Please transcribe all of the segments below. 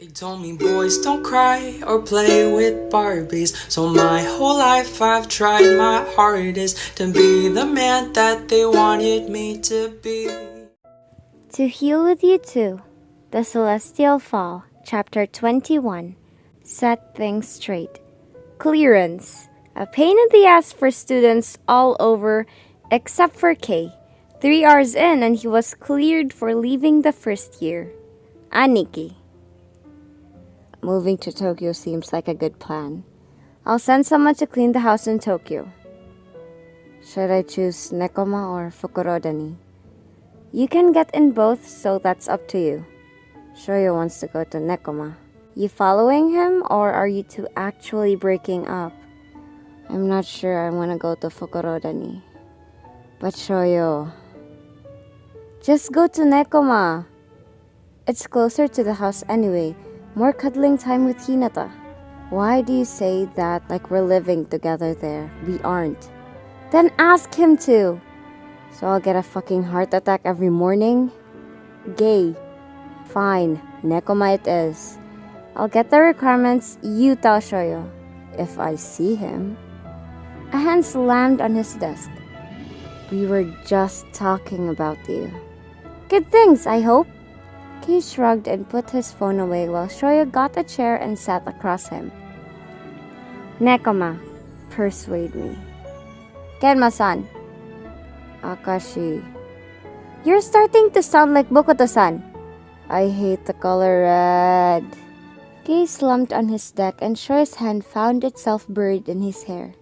They told me boys don't cry or play with Barbies. So my whole life I've tried my hardest to be the man that they wanted me to be. To Heal With You Too, The Celestial Fall, Chapter 21. Set Things Straight. Clearance. A pain in the ass for students all over except for Kay. 3 hours in and he was cleared for leaving the first year. Aniki. Moving to Tokyo seems like a good plan. I'll send someone to clean the house in Tokyo. Should I choose Nekoma or Fukurodani? You can get in both, so that's up to you. Shoyo wants to go to Nekoma. You following him, or are you two actually breaking up? I'm not sure I want to go to Fukurodani. But Shoyo... Just go to Nekoma. It's closer to the house anyway. More cuddling time with Hinata. Why do you say that like we're living together there? We aren't. Then ask him to. So I'll get a fucking heart attack every morning? Gay. Fine, Nekoma it is. I'll get the requirements, you tell Shoyo. If I see him. A hand slammed on his desk. We were just talking about you. Good things, I hope. Kei shrugged and put his phone away while Shoyo got a chair and sat across him. Nekoma, persuade me. Kenma-san. Akashi. You're starting to sound like Bokuto-san. I hate the color red. Kei slumped on his deck and Shoyo's hand found itself buried in his hair.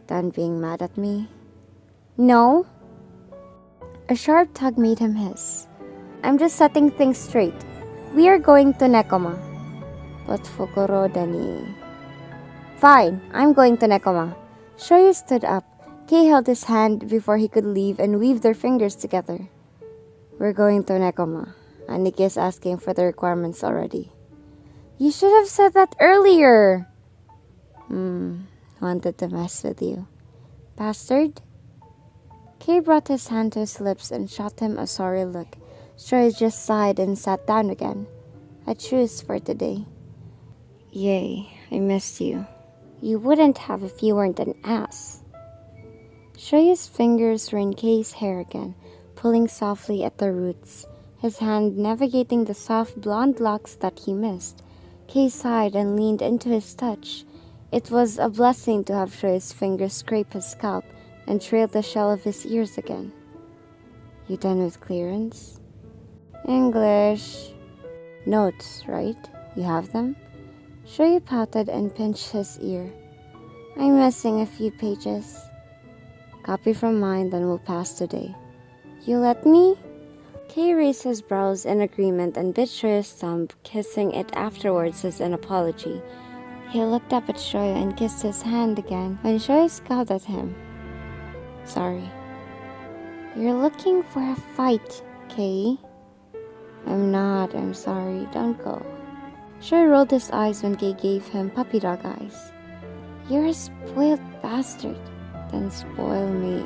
Done being mad at me? No. A sharp tug made him hiss. I'm just setting things straight. We are going to Nekoma. But Fukurodani... Fine, I'm going to Nekoma. Shoyo stood up. Kei held his hand before he could leave and weave their fingers together. We're going to Nekoma. Aniki is asking for the requirements already. You should have said that earlier. Wanted to mess with you. Bastard. Kei brought his hand to his lips and shot him a sorry look. Shoyo just sighed and sat down again. A truce for today. Yay, I missed you. You wouldn't have if you weren't an ass. Shoyo's fingers were in Kei's hair again, pulling softly at the roots, his hand navigating the soft blonde locks that he missed. Kei sighed and leaned into his touch. It was a blessing to have Shoyo's fingers scrape his scalp and trail the shell of his ears again. You done with clearance? English. Notes, right? You have them? Shoyo pouted and pinched his ear. I'm missing a few pages. Copy from mine, then we'll pass today. You let me? Kei raised his brows in agreement and bit Shoyo's thumb, kissing it afterwards as an apology. He looked up at Shoyo and kissed his hand again when Shoyo scowled at him. Sorry. You're looking for a fight, Kei. I'm not, I'm sorry, don't go. Shoyo rolled his eyes when Kei gave him puppy dog eyes. You're a spoiled bastard. Then spoil me.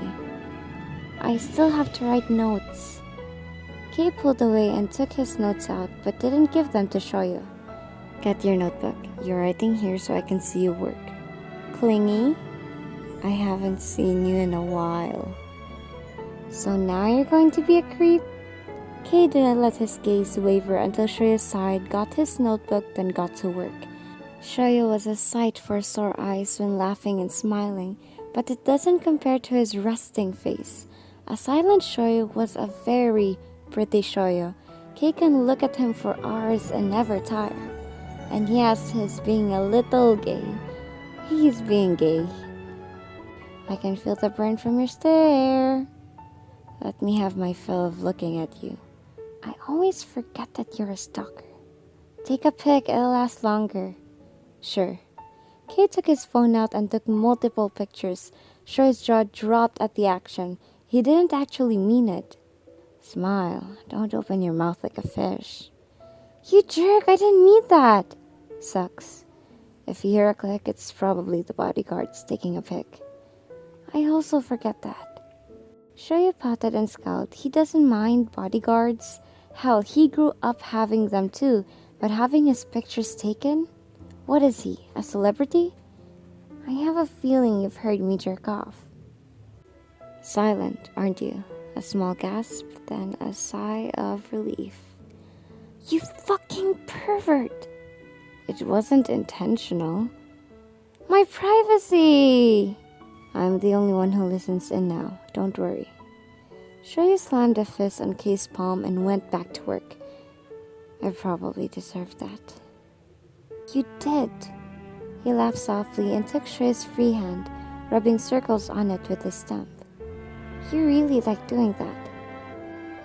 I still have to write notes. Kei pulled away and took his notes out but didn't give them to Shoyo. Get your notebook. You're writing here so I can see you work. Clingy? I haven't seen you in a while. So now you're going to be a creep? Kei didn't let his gaze waver until Shoyo sighed, got his notebook, then got to work. Shoyo was a sight for sore eyes when laughing and smiling, but it doesn't compare to his resting face. A silent Shoyo was a very pretty Shoyo. Kei can look at him for hours and never tire. And yes, he's being a little gay. He's being gay. I can feel the burn from your stare. Let me have my fill of looking at you. I always forget that you're a stalker. Take a pic, it'll last longer. Sure. Kei took his phone out and took multiple pictures. Shoyo's jaw dropped at the action. He didn't actually mean it. Smile. Don't open your mouth like a fish. You jerk, I didn't mean that. Sucks. If you hear a click, it's probably the bodyguards taking a pic. I also forget that. Shoyo pouted and scowled. He doesn't mind bodyguards. Hell, he grew up having them too, But having his pictures taken? What is he, a celebrity? I have a feeling you've heard me jerk off. Silent, aren't you? A small gasp, then a sigh of relief. You fucking pervert! It wasn't intentional. My privacy! I'm the only one who listens in now, don't worry. Shoyu slammed a fist on Kay's palm and went back to work. I probably deserved that. You did. He laughed softly and took Shoyu's free hand, rubbing circles on it with his thumb. You really like doing that.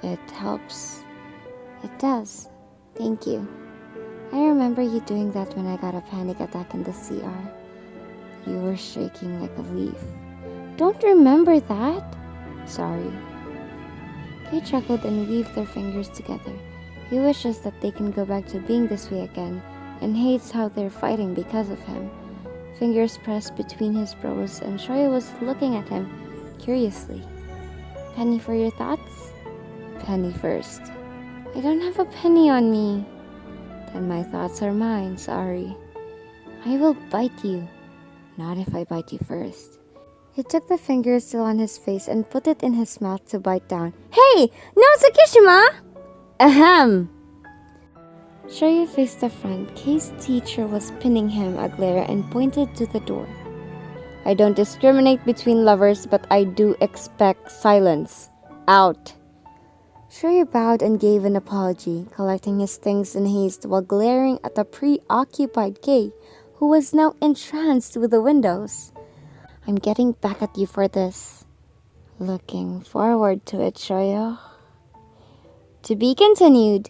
It helps. It does. Thank you. I remember you doing that when I got a panic attack in the CR. You were shaking like a leaf. Don't remember that? Sorry. Kay chuckled and weaved their fingers together. He wishes that they can go back to being this way again and hates how they're fighting because of him. Fingers pressed between his brows, and Shoya was looking at him curiously. Penny for your thoughts? Penny first. I don't have a penny on me. Then my thoughts are mine, sorry. I will bite you. Not if I bite you first. He took the finger still on his face and put it in his mouth to bite down. Hey! No Tsukishima! Ahem! Shoya faced the front. Kay's teacher was pinning him a glare and pointed to the door. I don't discriminate between lovers, but I do expect silence. Out! Shoya bowed and gave an apology, collecting his things in haste while glaring at the preoccupied Kay, who was now entranced with the windows. I'm getting back at you for this. Looking forward to it, Shoya. To be continued.